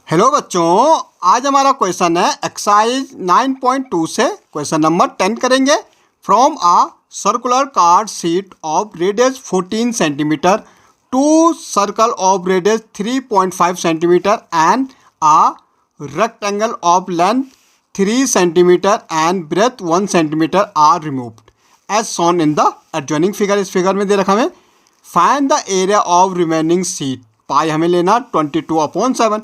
Hello बच्चों, आज हमारा क्वेश्चन है एक्सरसाइज 9.2 से क्वेश्चन नंबर 10 करेंगे। From a circular card sheet of radius 14 centimetre two circle of radius 3.5 centimetre and a rectangle of length 3 centimetre and breadth 1 centimetre are removed as shown in the adjoining figure. इस figure में दे रखा हमें find the area of remaining sheet. Pi हमें लेना 22/7।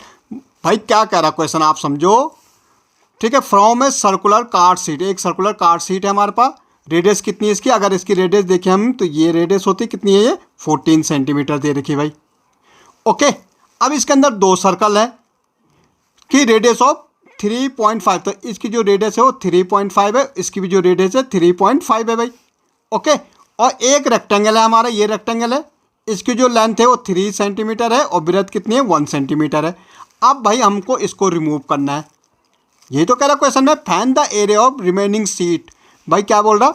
भाई क्या कह रहा क्वेश्चन आप समझो, ठीक है। From a circular card sheet, एक सर्कुलर कार्ड शीट है हमारे पास। रेडियस कितनी है इसकी, अगर इसकी रेडियस देखें हम तो ये रेडियस होती कितनी है, ये 14 सेंटीमीटर दे रखी भाई। ओके, अब इसके अंदर दो सर्कल है कि रेडियस ऑफ 3.5, तो इसकी जो रेडियस है वो 3.5 है, इसकी भी जो रेडियस है 3.5 है भाई। ओके, और एक रेक्टेंगल है हमारा, ये रेक्टेंगल है, इसकी जो लेंथ है वो 3 सेंटीमीटर है और ब्रेथ कितनी है 1 सेंटीमीटर है। अब भाई हमको इसको रिमूव करना है। ये तो कह रहा क्वेश्चन में find the area of remaining sheet. भाई क्या बोल रहा,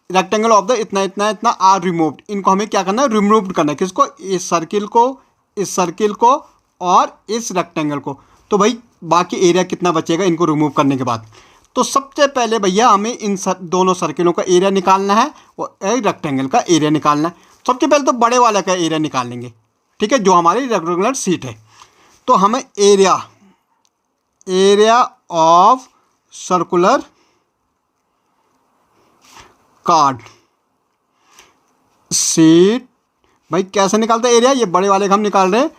रेक्टेंगल ऑफ द इतना इतना इतना आर रिमूव्ड, इनको हमें क्या करना है, रिमूव करना है। किसको, इस सर्किल को और इस रेक्टेंगल को। तो भाई बाकी एरिया कितना बचेगा इनको रिमूव करने के बाद। तो सबसे पहले भैया हमें इन दोनों सर्किलों का एरिया निकालना है और रेक्टेंगल का एरिया निकालना है। सबसे पहले तो बड़े वाले का एरिया निकाल लेंगे, ठीक है, जो हमारी रेक्टेंगुलर शीट है। तो हमें area of circular card sheet, भाई कैसे निकालते हैं एरिया, ये बड़े वाले का हम निकाल रहे हैं,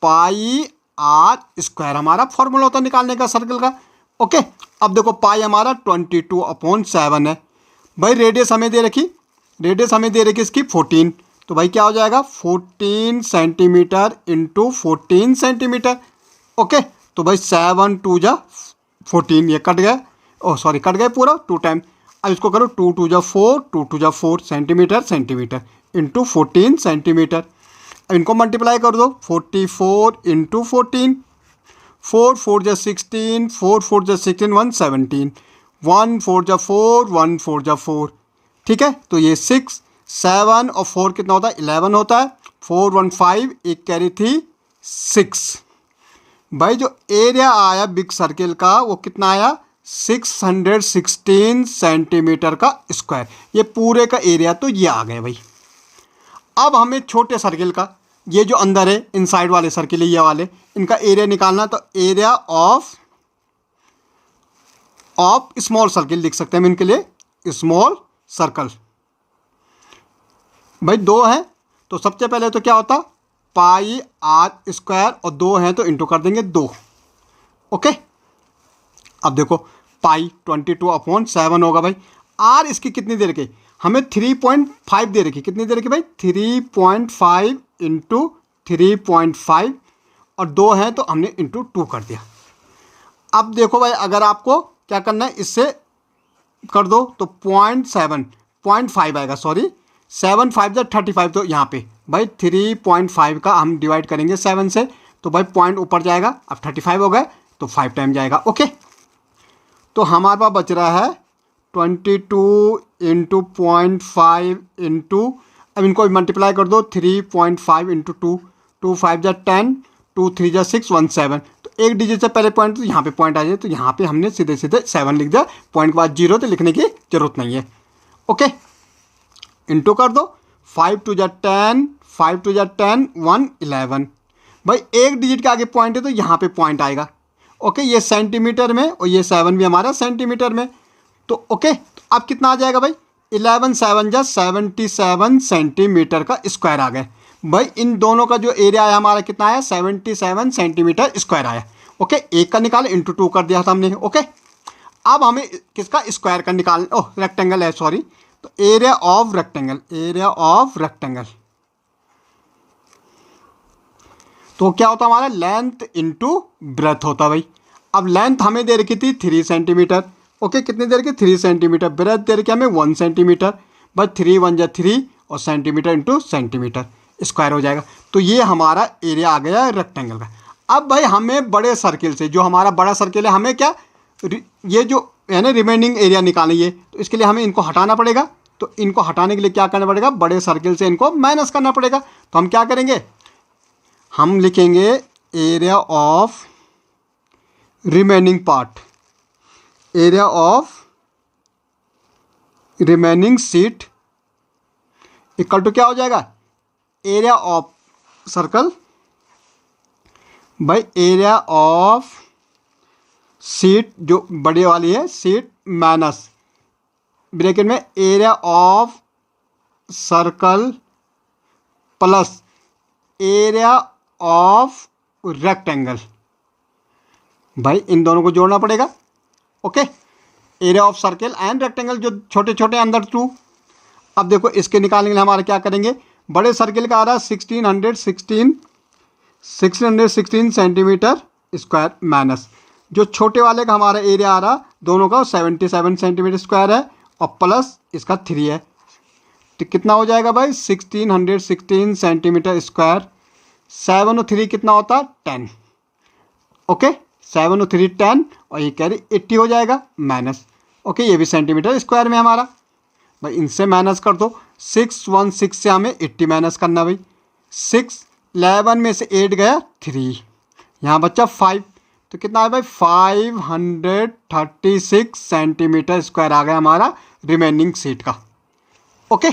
पाई आर स्क्वायर हमारा फॉर्मूला होता है निकालने का सर्कल का। ओके, अब देखो पाई हमारा 22/7 है भाई। रेडियस हमें दे रखी इसकी 14, तो भाई क्या हो जाएगा 14 सेंटीमीटर इंटू 14 सेंटीमीटर। ओके, तो भाई 7 2 जा 14, ये कट गया, कट गए पूरा 2 टाइम। अब इसको करो 2 2 जा 4, 2 2 जा 4 सेंटीमीटर इंटू 14 सेंटीमीटर। अब इनको मल्टीप्लाई कर दो, 44 इंटू 14, 4 4 जा 16, 4 4 जा 16 117, 1 4 जा 4, 1 4 जा 4, ठीक है। तो ये 6 7 और 4 कितना होता है 11 होता है, 4 1 5, एक कैरी थी 6। भाई जो एरिया आया बिग सर्किल का वो कितना आया 616 सेंटीमीटर का स्क्वायर। ये पूरे का एरिया तो ये आ गया भाई। अब हमें छोटे सर्किल का, ये जो अंदर है इनसाइड वाले सर्किल है ये वाले, इनका एरिया निकालना। तो एरिया ऑफ स्मॉल सर्किल लिख सकते हैं हम इनके लिए, स्मॉल सर्कल। भाई 2 हैं तो सबसे पहले तो क्या होता पाई आर स्क्वायर, और 2 हैं तो इंटू कर देंगे 2। ओके, अब देखो पाई 22/7 होगा भाई। आर इसकी कितनी दे रखी, हमें 3.5 दे रखी, कितनी दे रखी भाई 3.5 इंटू 3.5, और 2 हैं तो हमने इंटू 2 कर दिया। अब देखो भाई अगर आपको क्या करना है, इससे कर दो तो 0.5 आएगा, 7 5 जा 35, तो यहाँ पे भाई 3.5 का हम डिवाइड करेंगे 7 से, तो भाई पॉइंट ऊपर जाएगा। अब 35 हो गए तो 5 टाइम जाएगा। ओके, तो हमारे पास बच रहा है 22 इंटू 0.5 इंटू, अब इनको मल्टीप्लाई कर दो 3.5 इंटू 2, 2 5 जा 10, 2 3 जा 6 1 7, तो एक डिजिट से पहले पॉइंट, तो यहाँ पे पॉइंट आ जाए, तो यहाँ पे हमने सीधे 7 लिख दिया, पॉइंट के बाद 0 तो लिखने की जरूरत नहीं है। ओके, इंटू कर दो 5 2 जा 10, 5 2 जा 10 1 11, भाई एक डिजिट के आगे पॉइंट है तो यहाँ पे पॉइंट आएगा। ओके, ये सेंटीमीटर में और ये 7 भी हमारा सेंटीमीटर में, तो ओके, तो अब कितना आ जाएगा भाई 11 7 जा 77 सेंटीमीटर का स्क्वायर आ गया। भाई इन दोनों का जो एरिया आया हमारा कितना आया 77 सेंटीमीटर स्क्वायर आया। ओके, एक का निकाल इंटू 2 कर दिया था हमने। ओके, अब हमें किसका स्क्वायर का निकाल, रेक्टेंगल है, तो एरिया ऑफ रेक्टेंगल, तो क्या होता हमारा लेंथ इंटू ब्रेथ होता भाई। अब लेंथ हमें दे रखी थी 3 सेंटीमीटर, ओके, कितनी दे रखी 3 सेंटीमीटर, ब्रेथ दे रखी हमें 1 सेंटीमीटर, बस 3 1 जा 3 और सेंटीमीटर इंटू सेंटीमीटर स्क्वायर हो जाएगा। तो ये हमारा एरिया आ गया रेक्टेंगल का। अब भाई हमें बड़े सर्किल से, जो हमारा बड़ा सर्किल है, हमें क्या ये जो है ना रिमेनिंग एरिया निकालना है, तो इसके लिए हमें इनको हटाना पड़ेगा। तो इनको हटाने के लिए क्या करना पड़ेगा, बड़े सर्किल से इनको माइनस करना पड़ेगा। तो हम क्या करेंगे, हम लिखेंगे area of remaining part, area of remaining sheet equal to क्या हो जाएगा, area of circle by area of sheet जो बड़ी वाली है सीट माइनस ब्रैकेट में area of circle plus area of rectangle. भाई इन दोनों को जोड़ना पड़ेगा। Okay, area of circle and rectangle जो छोटे छोटे अंदर टू। अब देखो इसके निकालने के लिए हमारा क्या करेंगे, बड़े सर्कल का आ रहा है 1616 सेंटीमीटर स्क्वायर माइनस जो छोटे वाले का हमारा एरिया आ रहा दोनों का 77 सेंटीमीटर स्क्वायर है और प्लस इसका 3 है, तो कितना हो जाएगा भाई 1616 सेंटीमीटर स्क्वायर। 7 और 3 कितना होता है 10। ओके, 7 और 3 10 और ये कह रही 80 हो जाएगा माइनस। ओके, ये भी सेंटीमीटर स्क्वायर में हमारा। भाई इनसे माइनस कर दो, 616 से हमें 80 माइनस करना भाई। 6 11 में से 8 गया 3, यहाँ बच्चा 5, तो कितना है भाई 536 सेंटीमीटर स्क्वायर आ गया हमारा रिमेनिंग सीट का। ओके।